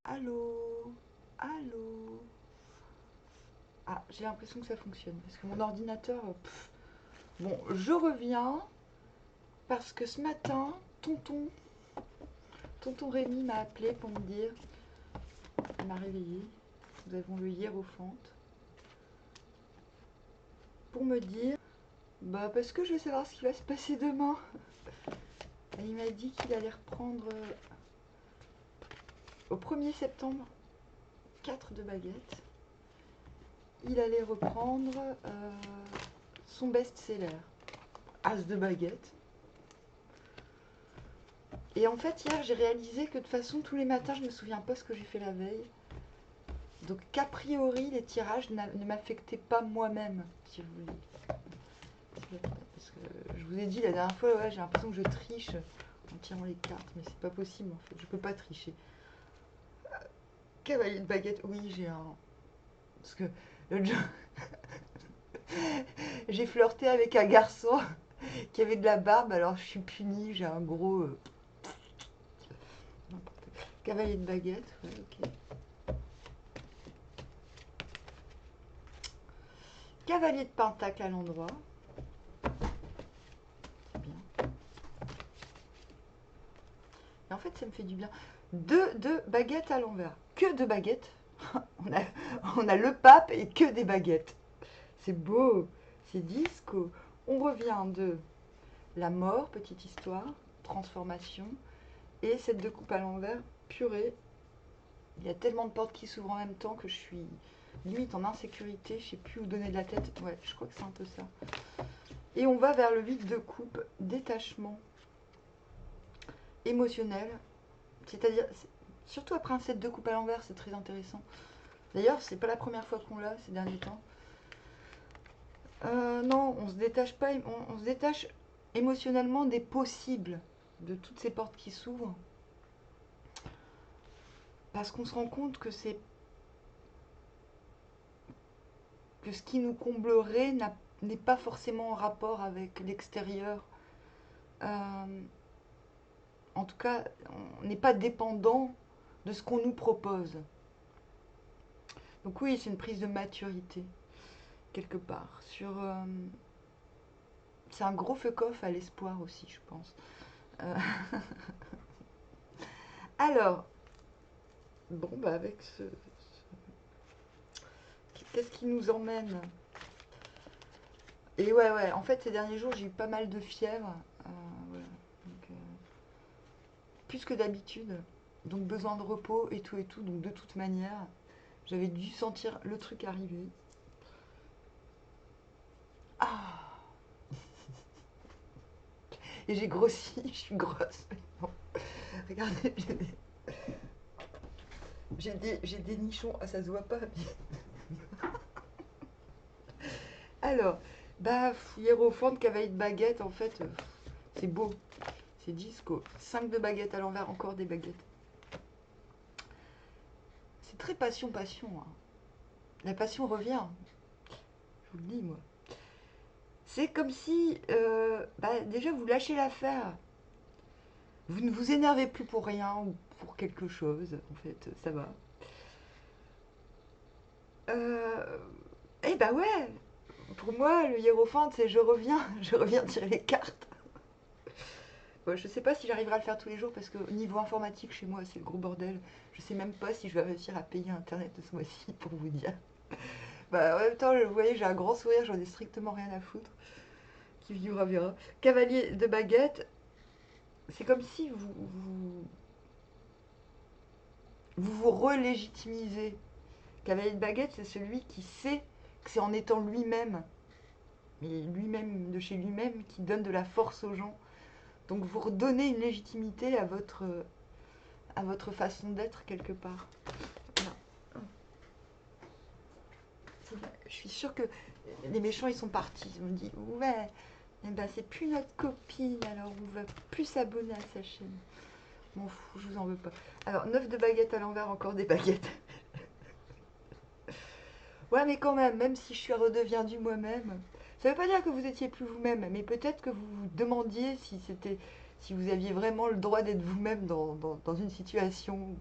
Allô? Allô? Ah, j'ai l'impression que ça fonctionne parce que mon ordinateur. Bon, je reviens parce que ce matin, tonton Rémi m'a appelé pour me dire. Il m'a réveillé. Nous avons le hiérophante. Pour me dire. Bah, parce que je veux savoir ce qui va se passer demain. Et il m'a dit qu'il allait reprendre au 1er septembre 4 de baguettes. Il allait reprendre son best-seller, As de baguettes. Et en fait, hier, j'ai réalisé que de toute façon, tous les matins, je ne me souviens pas ce que j'ai fait la veille. Donc, qu'a priori, les tirages ne m'affectaient pas moi-même, si vous voulez. Parce que je vous ai dit la dernière fois, ouais, j'ai l'impression que je triche en tirant les cartes, mais c'est pas possible en fait, je peux pas tricher. Cavalier de baguette, oui, j'ai un. Parce que l'autre jour, j'ai flirté avec un garçon qui avait de la barbe, alors je suis punie, j'ai un gros. Cavalier de baguette, ouais, ok. Cavalier de pentacle à l'endroit. C'est bien. Et en fait, ça me fait du bien. Deux baguettes à l'envers. Que de baguettes. on, a, on a le pape et que des baguettes. C'est beau. C'est disco. On revient de la mort, petite histoire, transformation. Et cette deux coupes à l'envers, purée. Il y a tellement de portes qui s'ouvrent en même temps que je suis limite en insécurité. Je sais plus où donner de la tête. Ouais, je crois que c'est un peu ça. Et on va vers le 8 de coupe, détachement émotionnel. C'est-à-dire, surtout après un set de coupe à l'envers, c'est très intéressant. D'ailleurs, c'est pas la première fois qu'on l'a ces derniers temps. Non, on se détache pas, on se détache émotionnellement des possibles, de toutes ces portes qui s'ouvrent, parce qu'on se rend compte que c'est que ce qui nous comblerait n'est pas forcément en rapport avec l'extérieur. Euh, En tout cas, on n'est pas dépendant de ce qu'on nous propose. Donc oui, c'est une prise de maturité quelque part. C'est un gros fuck-off à l'espoir aussi, je pense. Euh, alors, bon, bah avec qu'est-ce qui nous emmène? Et ouais, en fait, ces derniers jours, j'ai eu pas mal de fièvre. Voilà. Donc, plus que d'habitude. Donc, besoin de repos et tout et tout. Donc, de toute manière, j'avais dû sentir le truc arriver. Ah! Et j'ai grossi, je suis grosse maintenant. Regardez, j'ai des nichons. Ah, ça se voit pas. Alors, bah, hiérophant de cavalier de baguette, en fait, c'est beau. C'est disco. 5 de baguettes à l'envers, encore des baguettes. C'est très passion, hein. La passion revient. Je vous le dis, moi. C'est comme si, bah, déjà, vous lâchez l'affaire. Vous ne vous énervez plus pour rien ou pour quelque chose. En fait, ça va. Euh, et bah ouais, pour moi, le hiérophante, c'est je reviens, je reviens tirer les cartes. Bon, je sais pas si j'arriverai à le faire tous les jours parce qu'au niveau informatique, chez moi, c'est le gros bordel. Je sais même pas si je vais réussir à payer Internet ce mois-ci, pour vous dire. Bah, en même temps, vous voyez, j'ai un grand sourire, j'en ai strictement rien à foutre. Qui vivra verra. Cavalier de baguette, c'est comme si vous relégitimisez. Cavalier de baguette, c'est celui qui sait que c'est en étant lui-même, mais lui-même de chez lui-même, qui donne de la force aux gens. Donc vous redonnez une légitimité à votre façon d'être quelque part. Voilà. Je suis sûre que les méchants ils sont partis. Ils ont dit ouais, eh ben, c'est plus notre copine, alors on va plus s'abonner à sa chaîne. M'en fous, je vous en veux pas. Alors 9 de baguettes à l'envers, encore des baguettes. Ouais, mais quand même, même si je suis redeviendue moi-même, ça veut pas dire que vous étiez plus vous-même, mais peut-être que vous vous demandiez si vous aviez vraiment le droit d'être vous-même dans une situation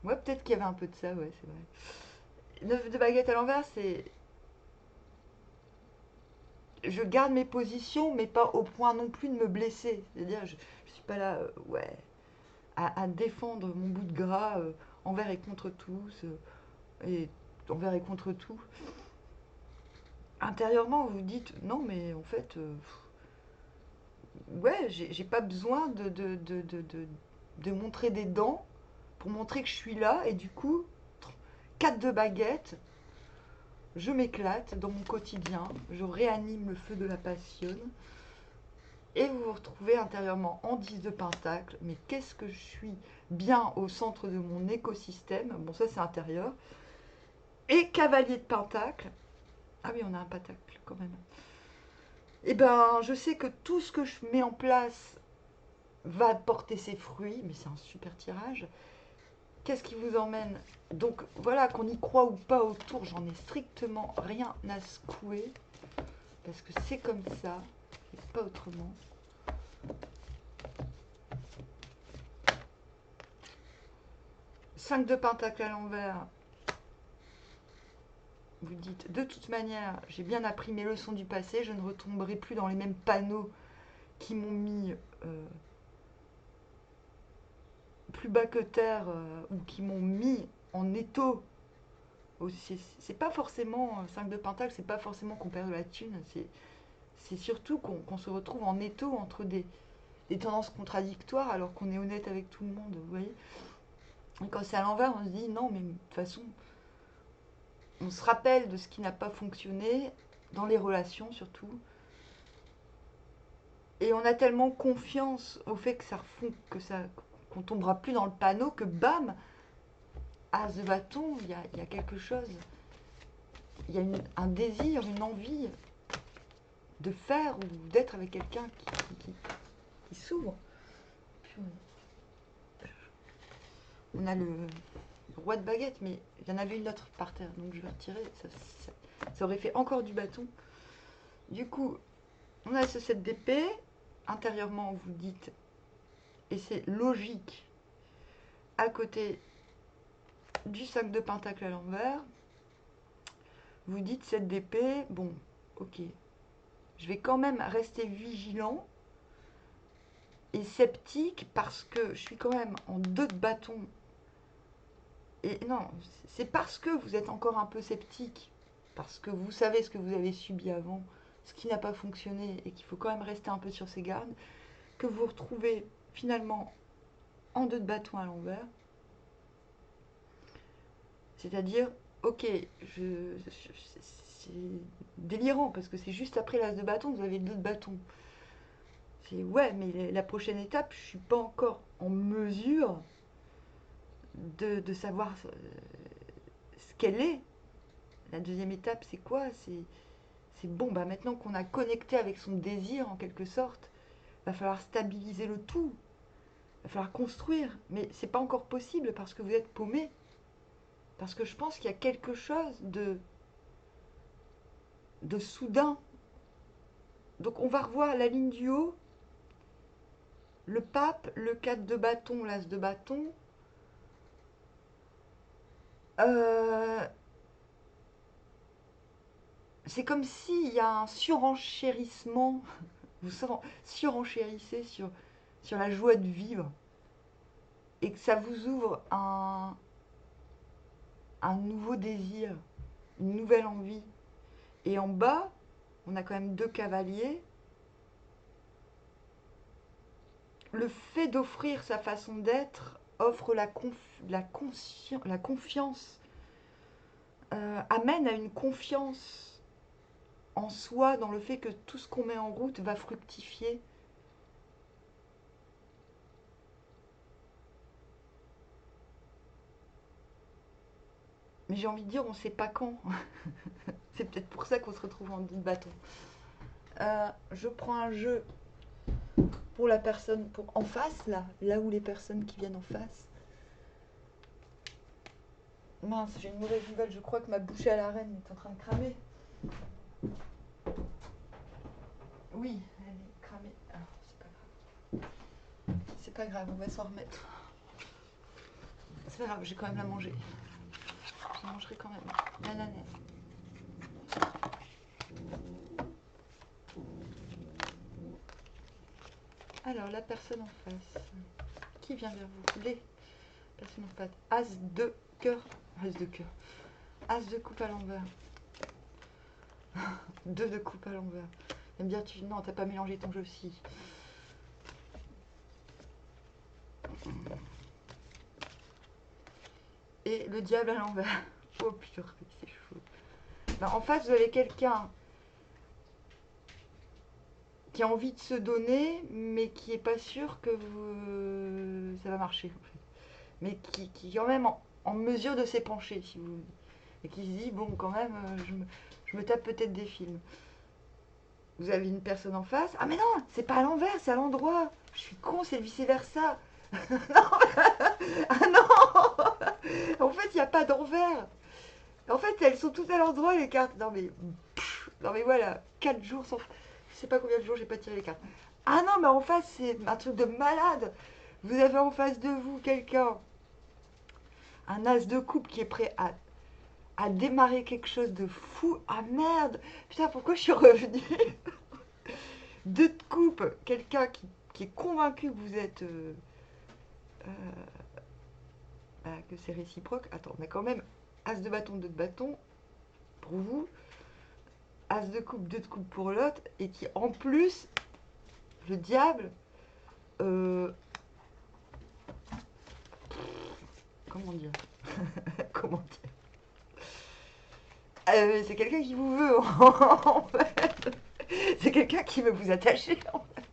Ouais, peut-être qu'il y avait un peu de ça, ouais, c'est vrai. 9 de baguette à l'envers, c'est... Je garde mes positions, mais pas au point non plus de me blesser. C'est-à-dire, je suis pas là, ouais, à défendre mon bout de gras envers et contre tous, et envers et contre tout. Intérieurement, vous vous dites, non, mais en fait, ouais, j'ai pas besoin de montrer des dents pour montrer que je suis là, et du coup, 4 de baguette, je m'éclate dans mon quotidien, je réanime le feu de la passion, et vous vous retrouvez intérieurement en 10 de pentacle. Mais qu'est-ce que je suis bien au centre de mon écosystème. Bon, ça c'est intérieur. Et cavalier de pentacle. Ah oui, on a un pentacle quand même. Et ben, je sais que tout ce que je mets en place va porter ses fruits. Mais c'est un super tirage. Qu'est-ce qui vous emmène? Donc voilà, qu'on y croit ou pas autour, j'en ai strictement rien à secouer. Parce que c'est comme ça, et pas autrement. Cinq de pentacle à l'envers. Vous dites, de toute manière, j'ai bien appris mes leçons du passé, je ne retomberai plus dans les mêmes panneaux qui m'ont mis plus bas que terre ou qui m'ont mis en étau. C'est pas forcément, 5 de pentacle, c'est pas forcément qu'on perd de la thune, c'est surtout qu'on se retrouve en étau entre des tendances contradictoires alors qu'on est honnête avec tout le monde, vous voyez. Et quand c'est à l'envers, on se dit, non, mais de toute façon, on se rappelle de ce qui n'a pas fonctionné, dans les relations surtout. Et on a tellement confiance au fait que qu'on tombera plus dans le panneau que bam, as de bâton, il y a quelque chose. Il y a un désir, une envie de faire ou d'être avec quelqu'un qui s'ouvre. On a le roi de baguette, mais il y en avait une autre par terre, donc je vais retirer. Ça aurait fait encore du bâton. Du coup, on a ce 7 d'épée. Intérieurement, vous dites, et c'est logique, à côté du 5 de pentacle à l'envers, vous dites 7 d'épée, bon, ok, je vais quand même rester vigilant et sceptique parce que je suis quand même en 2 de bâton. Et non, c'est parce que vous êtes encore un peu sceptique, parce que vous savez ce que vous avez subi avant, ce qui n'a pas fonctionné et qu'il faut quand même rester un peu sur ses gardes, que vous vous retrouvez finalement en 2 de bâton à l'envers. C'est-à-dire, ok, c'est délirant parce que c'est juste après l'as de bâton, vous avez 2 de bâton. C'est ouais, mais la prochaine étape, je suis pas encore en mesure de savoir ce qu'elle est. La deuxième étape, c'est quoi? C'est bon, bah maintenant qu'on a connecté avec son désir en quelque sorte, va falloir stabiliser le tout, va falloir construire. Mais c'est pas encore possible parce que vous êtes paumé. Parce que je pense qu'il y a quelque chose de soudain. Donc on va revoir la ligne du haut, le pape, le 4 de bâton, l'as de bâton. Euh, c'est comme s'il y a un surenchérissement, vous surenchérissez sur la joie de vivre et que ça vous ouvre un nouveau désir, une nouvelle envie. Et en bas, on a quand même 2 cavaliers. Le fait d'offrir sa façon d'être offre la confiance, amène à une confiance en soi, dans le fait que tout ce qu'on met en route va fructifier. Mais j'ai envie de dire, on ne sait pas quand. C'est peut-être pour ça qu'on se retrouve en 10 bâtons. Je prends un jeu pour la personne en face, là où les personnes qui viennent en face. Mince, j'ai une mauvaise nouvelle, je crois que ma bouchée à la reine est en train de cramer. Oui, elle est cramée. Alors, c'est pas grave. C'est pas grave, on va s'en remettre. c'est pas grave, j'ai quand même la manger. Je la mangerai quand même. L'ananas. Alors, la personne en face. Qui vient vers vous? Les personnes en face. As de cœur. As de cœur. As de coupe à l'envers. 2 de coupe à l'envers. Elle me dire, non, t'as pas mélangé ton jeu aussi. Et le diable à l'envers. Oh purée, c'est chaud. Ben, en face, vous avez quelqu'un qui a envie de se donner, mais qui est pas sûr que ça va marcher. En fait. Mais qui est quand même en mesure de s'épancher, si vous voulez. Et qui se dit, bon, quand même, je me tape peut-être des films. Vous avez une personne en face. Ah mais non, c'est pas à l'envers, c'est à l'endroit. Je suis con, c'est vice-versa. Non, ah non. En fait, il n'y a pas d'envers. En fait, elles sont toutes à l'endroit, les cartes. Non mais voilà, 4 jours sans... Je sais pas combien de jours j'ai pas tiré les cartes. Ah non, mais en face, c'est un truc de malade. Vous avez en face de vous quelqu'un, un as de coupe qui est prêt à démarrer quelque chose de fou. Ah merde. Putain, pourquoi je suis revenue? 2 de coupe, quelqu'un qui est convaincu que vous êtes... que c'est réciproque. Attends, on a quand même as de bâton, 2 de bâton pour vous. As de coupe, 2 de coupe pour l'autre. Et qui en plus, le diable... comment dire? Comment dire? C'est quelqu'un qui vous veut, en fait. C'est quelqu'un qui veut vous attacher, en fait.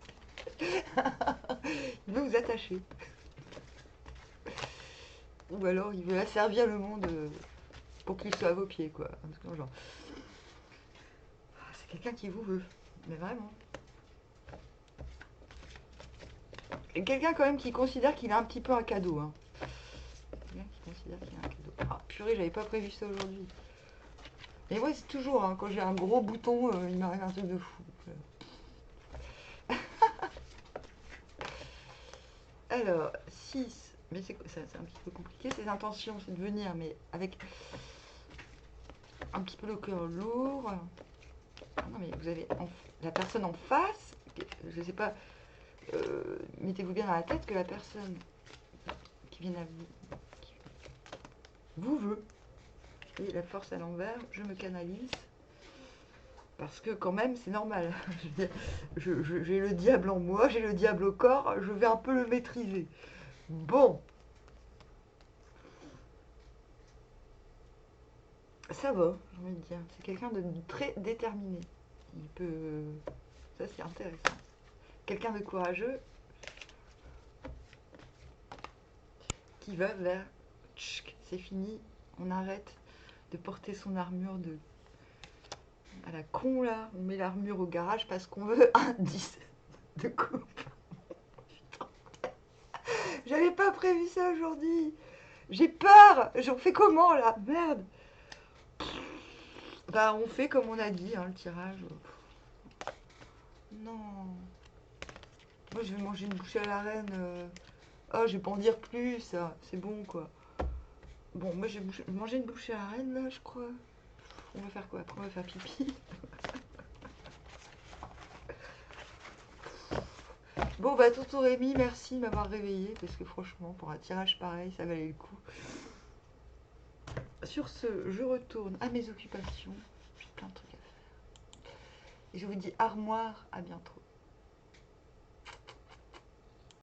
Il veut vous attacher. Ou alors, il veut asservir le monde pour qu'il soit à vos pieds, quoi. Genre. C'est quelqu'un qui vous veut. Mais vraiment. Et quelqu'un, quand même, qui considère qu'il a un petit peu un cadeau. Hein. Quelqu'un qui considère qu'il a un cadeau. Ah, purée, j'avais pas prévu ça aujourd'hui. Et moi, c'est toujours, hein, quand j'ai un gros bouton, il m'arrive un truc de fou. Alors, 6. Mais c'est un petit peu compliqué. Ses intentions, c'est de venir, mais avec un petit peu le cœur lourd. Ah non, mais vous avez la personne en face, je sais pas, mettez-vous bien dans la tête que la personne qui vient à vous, vous veut. Et la force à l'envers, je me canalise. Parce que quand même, c'est normal. J'ai le diable en moi, j'ai le diable au corps, je vais un peu le maîtriser. Bon. Ça va, j'ai envie de dire. C'est quelqu'un de très déterminé. Il peut... Ça, c'est intéressant. Quelqu'un de courageux qui va vers... C'est fini, on arrête de porter son armure de... à la con, là. On met l'armure au garage parce qu'on veut un 10 de coupe. Putain. J'avais pas prévu ça aujourd'hui. J'ai peur. J'en fais comment, là? Merde. Bah, on fait comme on a dit, hein, le tirage. Non. Moi, je vais manger une bouchée à la reine. Oh, je vais pas en dire plus, ça. C'est bon, quoi. Bon, moi, j'ai mangé une bouchée à la reine, là, je crois. On va faire quoi? Après, on va faire pipi. Bon, bah, tonton Rémi, merci de m'avoir réveillé, parce que franchement, pour un tirage pareil, ça valait le coup. Sur ce, je retourne à mes occupations. J'ai plein de trucs à faire. Et je vous dis armoire, à bientôt.